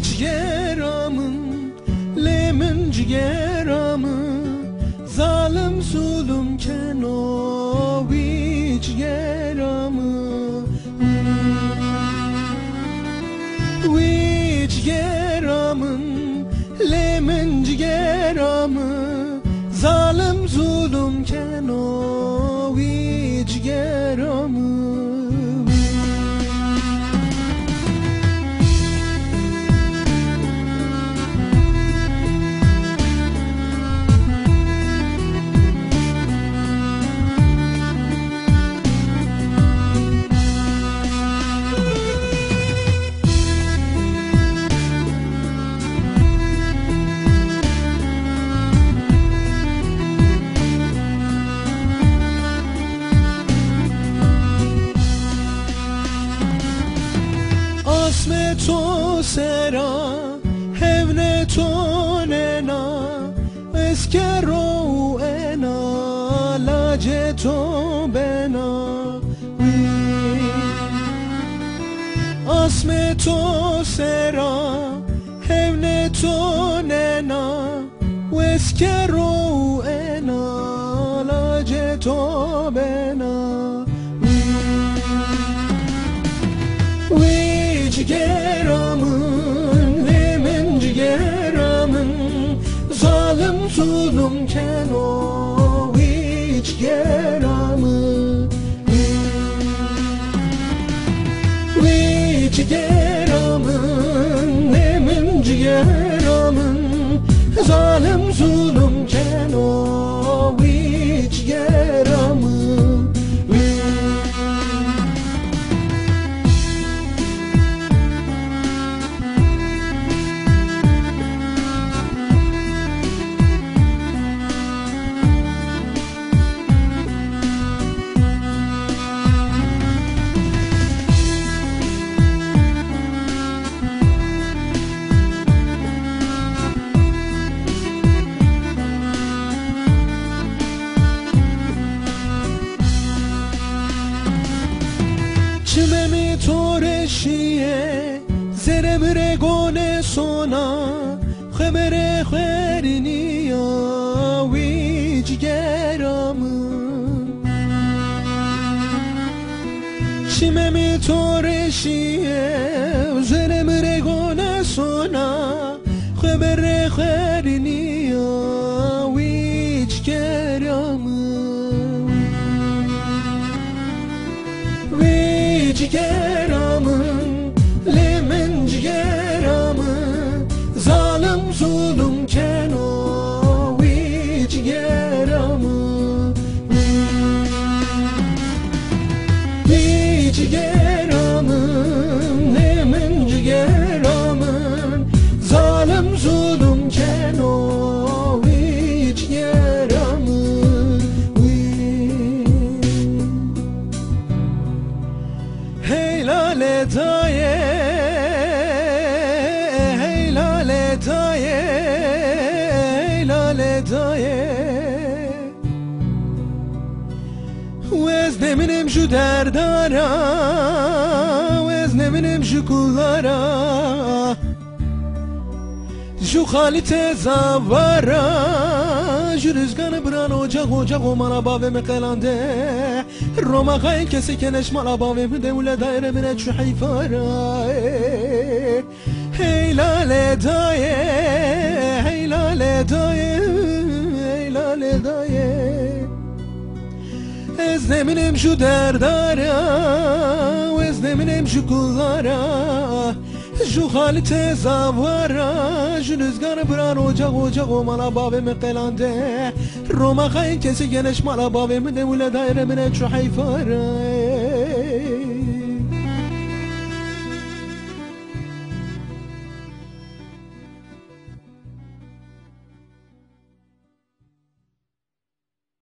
ciğeramın, lemin ciğeramı, zalim zulüm keno ciğeramı, ciğeramın, lemin ciğeramı, zalim zulüm keno ciğeramı. اسم تو سرا هونه تو ننا اسکرو انا لاج تو بنا اسم تو سرا هونه تو ننا اسکرو انا لاج تو بنا ciğeramın, lemin ciğeramın, zalim zulüm keno ciğeramı, ciğeramın, lemin ciğeramın, zalim zulüm keno ciğeramı. چممی تورشیه زرمره گونه سونا خبره خیرینیا وی جگرامون چممی تورشیه زرمره گونه سونا خبره خیرینیا وی جگرامون ciğeramın, lemin ciğeramın, zalim zulüm keno ciğeramın, ciğeramın, lemin ciğeramın, zalim zulüm keno ciğeramın. Hey lale daye, hey lale daye, hey lale daye. Vezneminim şu derdara, vezneminim şu kullara, şu halite zavara, şu rüzgarı bıran ocak ocak o mala baveme kelande. روما خاين كسي كنش مالا باوي من دولة دايرة من اتشو حيفارا هي لا لا دايه هي لا لا دايه هي لا لا دايه ازنه منم شو دردارا وازنه منم شو كلارا شو خالت زوارا شو رزقار بران ocak ocak o mala bavê min qelande Roma xayên kesî geneş mala bavê min de wile daire min e çû heyfara